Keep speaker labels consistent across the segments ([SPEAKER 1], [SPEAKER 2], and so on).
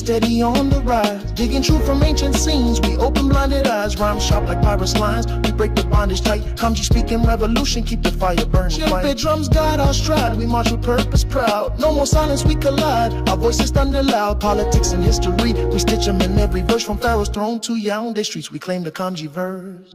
[SPEAKER 1] steady on the rise. Digging truth from ancient scenes, we open blinded eyes. Rhyme sharp like pirates' lines, we break the bondage tight. Kanji speaking revolution, keep the fire burning. Shimpy drums guide our stride, we march with purpose proud. No more silence, we collide, our voices thunder loud. Politics and history, we stitch them in every verse. From Pharaoh's throne to Yaoundé streets, we claim the kanji verse.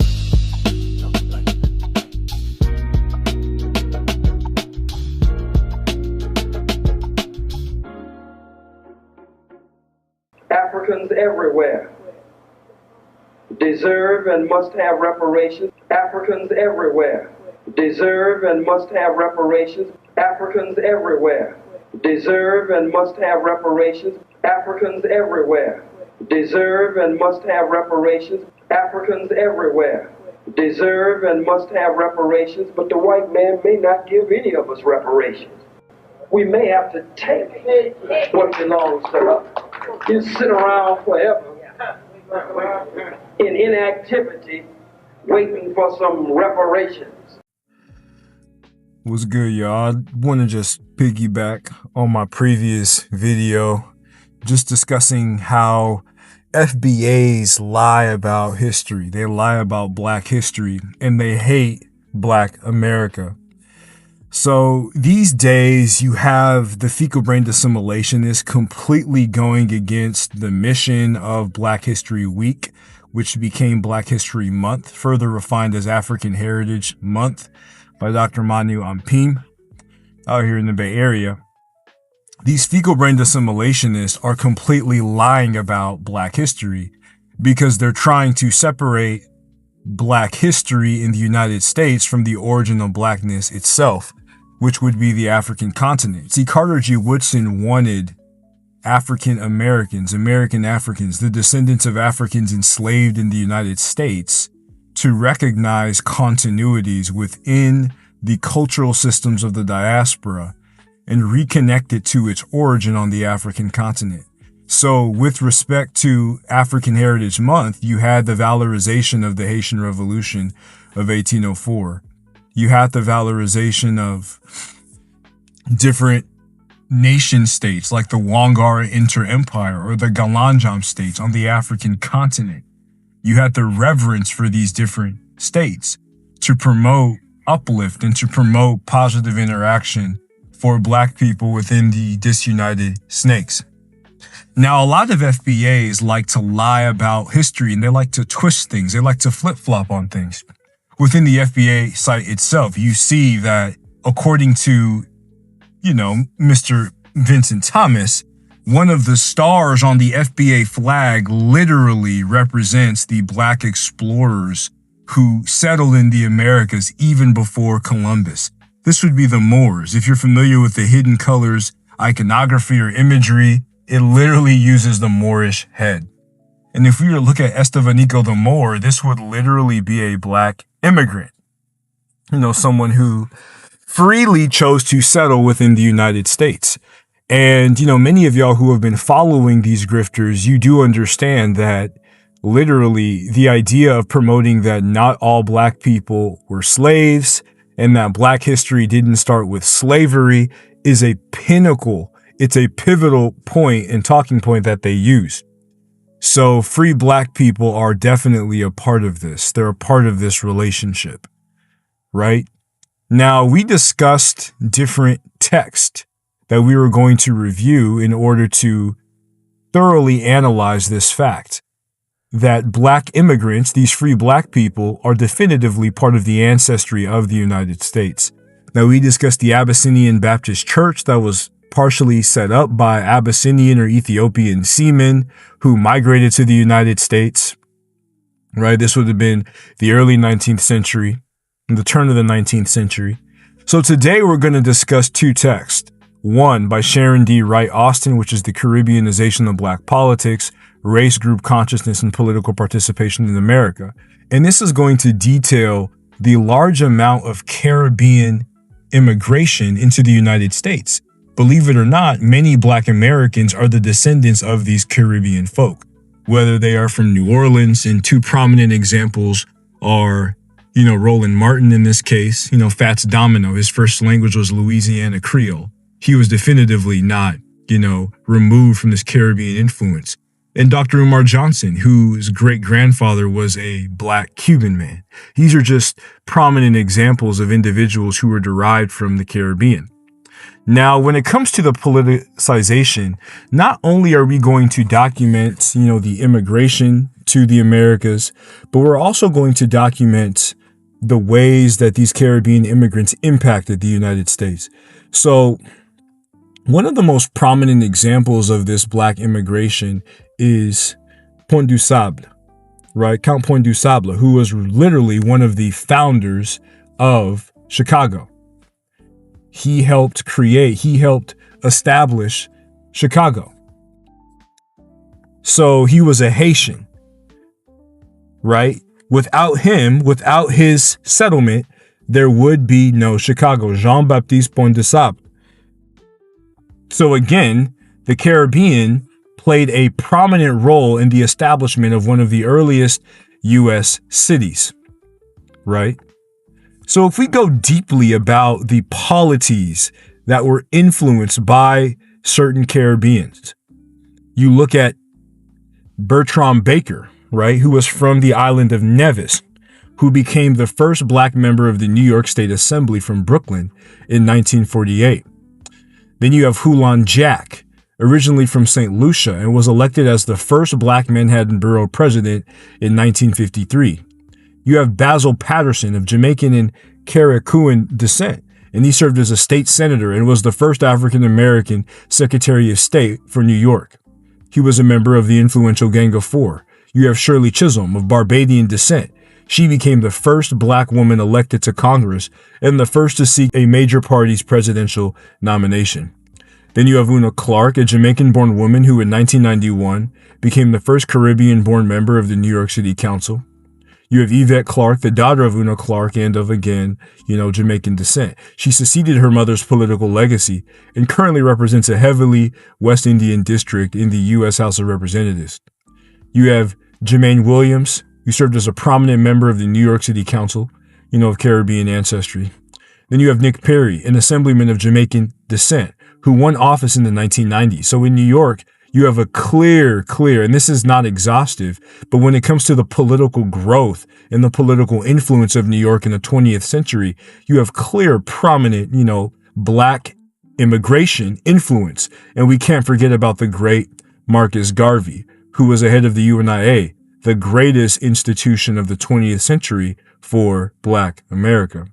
[SPEAKER 2] Africans everywhere deserve and must have reparations. Africans everywhere deserve and must have reparations. Africans everywhere deserve and must have reparations. Africans everywhere deserve and must have reparations. Africans everywhere deserve and must have reparations, but the white man may not give any of us reparations. We may have to take what belongs to us. You sit around forever in inactivity waiting for some reparations.
[SPEAKER 3] What's good, y'all? I want to just piggyback on my previous video, just discussing how FBAs lie about history. They lie about Black history, and they hate Black America. So these days you have the fecal brain assimilationist completely going against the mission of Black History Week, which became Black History Month, further refined as African Heritage Month by Dr. Manu Ampim out here in the Bay Area. These fecal brain assimilationists are completely lying about Black history because they're trying to separate Black history in the United States from the origin of Blackness itself, which would be the African continent. See, Carter G. Woodson wanted African Americans, American Africans, the descendants of Africans enslaved in the United States, to recognize continuities within the cultural systems of the diaspora and reconnect it to its origin on the African continent. So with respect to African Heritage Month, you had the valorization of the Haitian Revolution of 1804. You had the valorization of different nation states like the Wangara Inter-Empire or the Galanjam states on the African continent. You had the reverence for these different states to promote uplift and to promote positive interaction for Black people within the disunited snakes. Now, a lot of FBAs like to lie about history and they like to twist things. They like to flip-flop on things. Within the FBA site itself, you see that according to, Mr. Vincent Thomas, one of the stars on the FBA flag literally represents the Black explorers who settled in the Americas even before Columbus. This would be the Moors. If you're familiar with the Hidden Colors iconography or imagery, it literally uses the Moorish head. And if we were to look at Estevanico the Moor, this would literally be a Black immigrant. Someone who freely chose to settle within the United States. And, many of y'all who have been following these grifters, you do understand that literally the idea of promoting that not all Black people were slaves and that Black history didn't start with slavery is a pinnacle. It's a pivotal point and talking point that they use. So free Black people are definitely a part of this. They're a part of this relationship, right? Now, we discussed different texts that we were going to review in order to thoroughly analyze this fact that Black immigrants, these free Black people, are definitively part of the ancestry of the United States. Now, we discussed the Abyssinian Baptist Church that was partially set up by Abyssinian or Ethiopian seamen who migrated to the United States, right? This would have been the early 19th century, the turn of the 19th century. So today we're going to discuss two texts. One by Sharon D. Wright Austin, which is the Caribbeanization of Black politics, race, group consciousness, and political participation in America. And this is going to detail the large amount of Caribbean immigration into the United States. Believe it or not, many Black Americans are the descendants of these Caribbean folk, whether they are from New Orleans, and two prominent examples are, Roland Martin in this case, Fats Domino. His first language was Louisiana Creole. He was definitively not removed from this Caribbean influence. And Dr. Umar Johnson, whose great-grandfather was a Black Cuban man. These are just prominent examples of individuals who were derived from the Caribbean. Now, when it comes to the politicization, not only are we going to document, the immigration to the Americas, but we're also going to document the ways that these Caribbean immigrants impacted the United States. So, one of the most prominent examples of this Black immigration is Pont du Sable, right? Count Pont du Sable, who was literally one of the founders of Chicago. He helped establish Chicago. So he was a Haitian, right? Without him, without his settlement, there would be no Chicago. Jean-Baptiste Pont du Sable. So again, the Caribbean played a prominent role in the establishment of one of the earliest U.S. cities, right? So if we go deeply about the polities that were influenced by certain Caribbeans, you look at Bertram Baker, right, who was from the island of Nevis, who became the first Black member of the New York State Assembly from Brooklyn in 1948. Then you have Hulan Jack, originally from St. Lucia, and was elected as the first Black Manhattan Borough president in 1953. You have Basil Patterson of Jamaican and Carriacouan descent, and he served as a state senator and was the first African-American Secretary of State for New York. He was a member of the influential Gang of Four. You have Shirley Chisholm of Barbadian descent. She became the first Black woman elected to Congress and the first to seek a major party's presidential nomination. Then you have Una Clark, a Jamaican-born woman who in 1991 became the first Caribbean-born member of the New York City Council. You have Yvette Clarke, the daughter of Una Clarke and of, again, Jamaican descent. She succeeded her mother's political legacy and currently represents a heavily West Indian district in the U.S. House of Representatives. You have Jermaine Williams, who served as a prominent member of the New York City Council, of Caribbean ancestry. Then you have Nick Perry, an assemblyman of Jamaican descent, who won office in the 1990s. So in New York, you have a clear, and this is not exhaustive, but when it comes to the political growth and the political influence of New York in the 20th century, you have clear, prominent, Black immigration influence. And we can't forget about the great Marcus Garvey, who was the head of the UNIA, the greatest institution of the 20th century for Black America.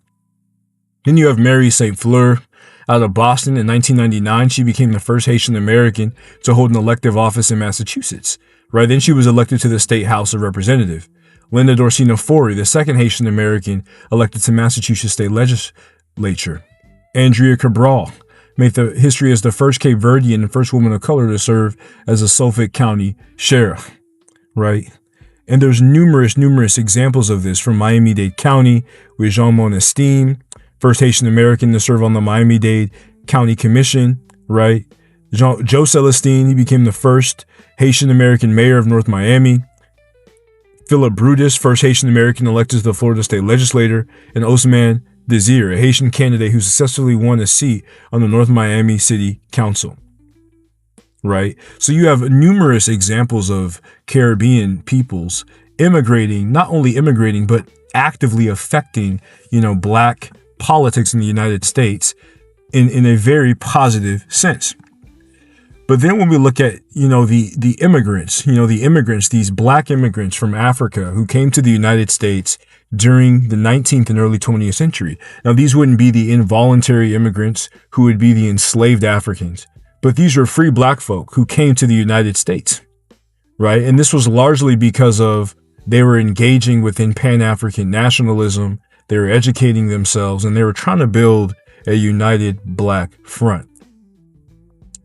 [SPEAKER 3] Then you have Mary St. Fleur. Out of Boston in 1999, she became the first Haitian American to hold an elective office in Massachusetts. Right then, she was elected to the State House of Representatives. Linda Dorsina Forey, the second Haitian American elected to Massachusetts State Legislature. Andrea Cabral made the history as the first Cape Verdean and first woman of color to serve as a Suffolk County sheriff. Right. And there's numerous examples of this from Miami-Dade County with Jean Monestime, first Haitian American to serve on the Miami-Dade County Commission, right? Joe Celestine, he became the first Haitian American mayor of North Miami. Philip Brutus, first Haitian American elected to the Florida State Legislature, and Osman Desir, a Haitian candidate who successfully won a seat on the North Miami City Council. Right? So you have numerous examples of Caribbean peoples immigrating, not only immigrating, but actively affecting, Black politics in the United States in a very positive sense. But then when we look at, the immigrants, these Black immigrants from Africa who came to the United States during the 19th and early 20th century. Now, these wouldn't be the involuntary immigrants who would be the enslaved Africans, but these were free Black folk who came to the United States, right? And this was largely because of they were engaging within Pan-African nationalism. They were educating themselves, and they were trying to build a united Black front.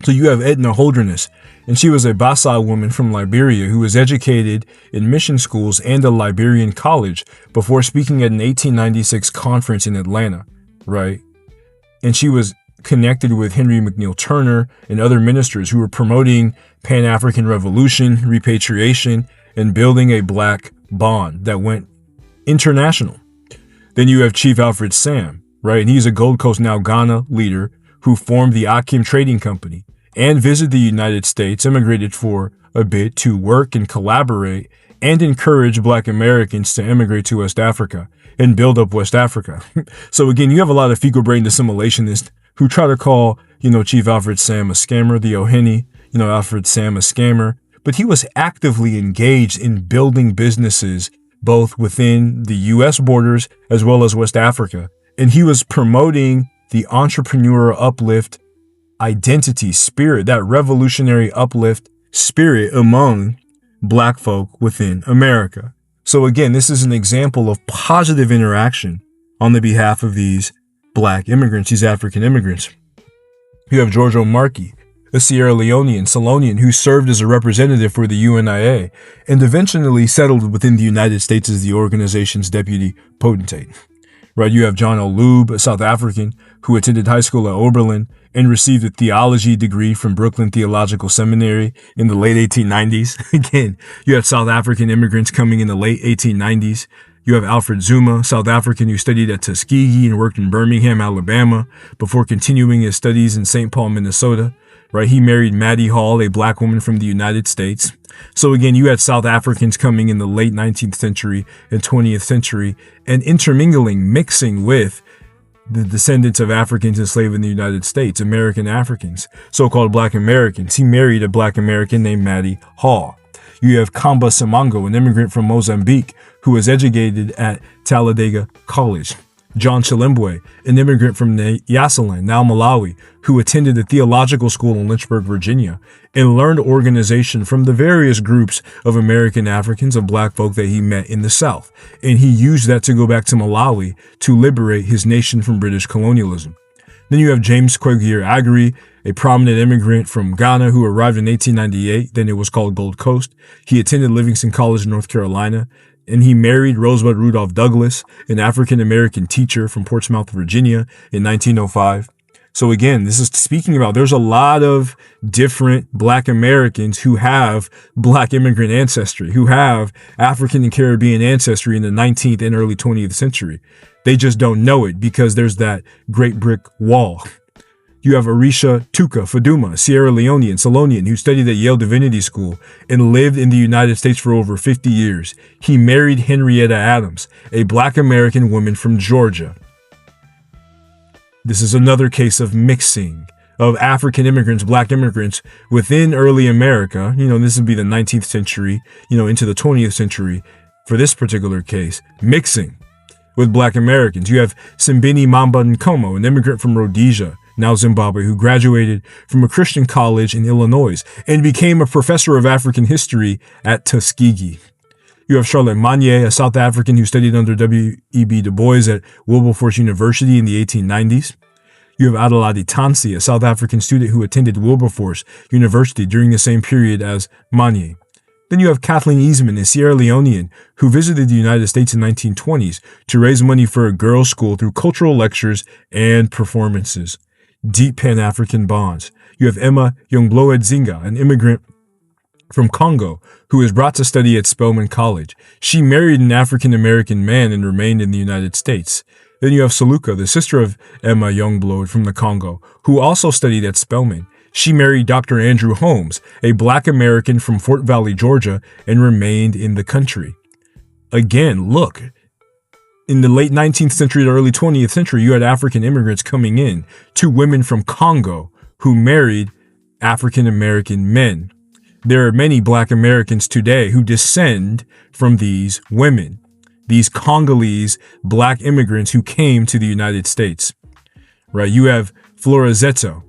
[SPEAKER 3] So you have Edna Holderness, and she was a Bassa woman from Liberia who was educated in mission schools and a Liberian college before speaking at an 1896 conference in Atlanta, right? And she was connected with Henry McNeil Turner and other ministers who were promoting Pan-African revolution, repatriation, and building a Black bond that went international. Then you have Chief Alfred Sam, right? And he's a Gold Coast, now Ghana leader who formed the Akim Trading Company and visited the United States, immigrated for a bit to work and collaborate and encourage Black Americans to immigrate to West Africa and build up West Africa. So again, you have a lot of fecal brain assimilationists who try to call, Chief Alfred Sam a scammer, the O'Henny, Alfred Sam a scammer, but he was actively engaged in building businesses both within the U.S. borders as well as West Africa. And he was promoting the entrepreneurial uplift identity spirit, that revolutionary uplift spirit among Black folk within America. So again, this is an example of positive interaction on the behalf of these Black immigrants, these African immigrants. You have George O'Markey, a Sierra Leonean, Salonian, who served as a representative for the UNIA and eventually settled within the United States as the organization's deputy potentate. Right, you have John O'Loob, a South African who attended high school at Oberlin and received a theology degree from Brooklyn Theological Seminary in the late 1890s. Again, you have South African immigrants coming in the late 1890s. You have Alfred Zuma, South African, who studied at Tuskegee and worked in Birmingham, Alabama, before continuing his studies in St. Paul, Minnesota. Right, he married Maddie Hall, a Black woman from the United States. So again, you had South Africans coming in the late 19th century and 20th century and intermingling, mixing with the descendants of Africans enslaved in the United States, American Africans, so-called Black Americans. He married a Black American named Maddie Hall. You have Kamba Simango, an immigrant from Mozambique who was educated at Talladega College. John Chilembwe, an immigrant from Nyasaland, now Malawi, who attended the theological school in Lynchburg, Virginia, and learned organization from the various groups of American Africans, of Black folk that he met in the South. And he used that to go back to Malawi to liberate his nation from British colonialism. Then you have James Quagier Agri, a prominent immigrant from Ghana who arrived in 1898. Then it was called Gold Coast. He attended Livingston College in North Carolina, and he married Rosebud Rudolph Douglas, an African-American teacher from Portsmouth, Virginia in 1905. So again, this is speaking about there's a lot of different Black Americans who have Black immigrant ancestry, who have African and Caribbean ancestry in the 19th and early 20th century. They just don't know it because there's that Great Brick Wall. You have Arisha Tuka Faduma, Sierra Leonean, Salonian, who studied at Yale Divinity School and lived in the United States for over 50 years. He married Henrietta Adams, a Black American woman from Georgia. This is another case of mixing of African immigrants, Black immigrants within early America. This would be the 19th century, into the 20th century for this particular case, mixing with Black Americans. You have Simbini Mamba Nkomo, an immigrant from Rhodesia, now Zimbabwe, who graduated from a Christian college in Illinois and became a professor of African history at Tuskegee. You have Charlotte Magne, a South African who studied under W.E.B. Du Bois at Wilberforce University in the 1890s. You have Adelaide Tansi, a South African student who attended Wilberforce University during the same period as Magne. Then you have Kathleen Eastman, a Sierra Leonean, who visited the United States in the 1920s to raise money for a girls' school through cultural lectures and performances. Deep Pan-African bonds. You have Emma Youngbloed Zinga, an immigrant from Congo, who was brought to study at Spelman College. She married an African-American man and remained in the United States. Then you have Saluka, the sister of Emma Youngbloed from the Congo, who also studied at Spelman. She married Dr. Andrew Holmes, a Black American from Fort Valley, Georgia, and remained in the country. Again, look, in the late 19th century to early 20th century, you had African immigrants coming in, two women from Congo who married African American men. There are many Black Americans today who descend from these women, these Congolese Black immigrants who came to the United States. Right? You have Flora Zeto,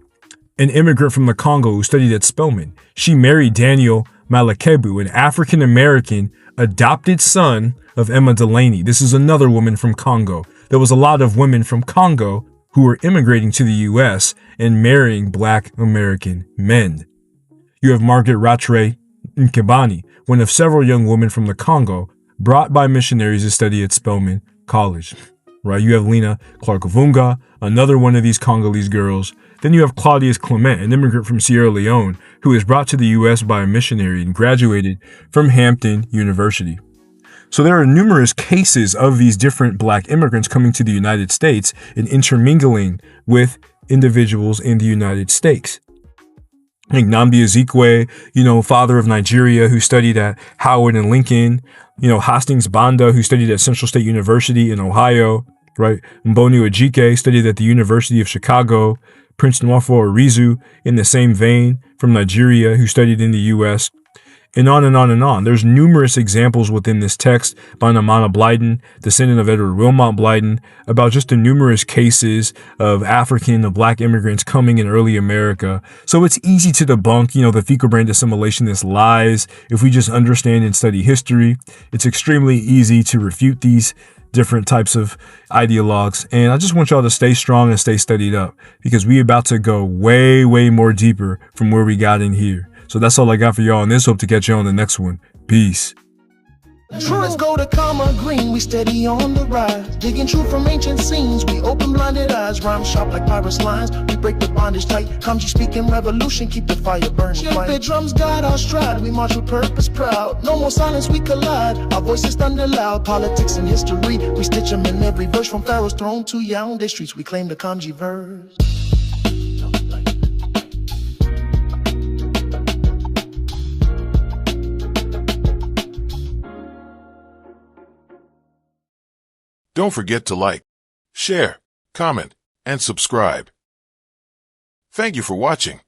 [SPEAKER 3] an immigrant from the Congo who studied at Spelman. She married Daniel Malakebu, an African American adopted son of Emma Delaney. This is another woman from Congo. There was a lot of women from Congo who were immigrating to the U.S. and marrying Black American men. You have Margaret Rattray Nkebani, one of several young women from the Congo brought by missionaries to study at Spelman College. Right? You have Lena Clark Vunga, another one of these Congolese girls. Then you have Claudius Clement, an immigrant from Sierra Leone, who was brought to the U.S. by a missionary and graduated from Hampton University. So there are numerous cases of these different Black immigrants coming to the United States and intermingling with individuals in the United States. Like Nnamdi Ezekwe, father of Nigeria, who studied at Howard and Lincoln, Hastings Banda, who studied at Central State University in Ohio, right? Mbonu Ejike studied at the University of Chicago. Prince Nwafọ Arizu, in the same vein, from Nigeria, who studied in the U.S., and on and on and on. There's numerous examples within this text by Namana Blyden, descendant of Edward Wilmot Blyden, about just the numerous cases of African or Black immigrants coming in early America. So it's easy to debunk, the fecal brain assimilationist lies if we just understand and study history. It's extremely easy to refute these different types of ideologues. And I just want y'all to stay strong and stay studied up, because we about to go way, way more deeper from where we got in here. So that's all I got for y'all on this. Hope to catch you on the next one. Peace.
[SPEAKER 1] Let's go to Karma Green, we steady on the rise. Digging truth from ancient scenes, we open blinded eyes. Rhyme sharp like pirates' lines, we break the bondage tight. Kamji speaking revolution, keep the fire burning. Shit, drums guide our stride, we march with purpose proud. No more silence, we collide, our voices thunder loud. Politics and history, we stitch them in every verse. From Pharaoh's throne to Yaoundé streets, we claim the Kamji verse.
[SPEAKER 4] Don't forget to like, share, comment, and subscribe. Thank you for watching.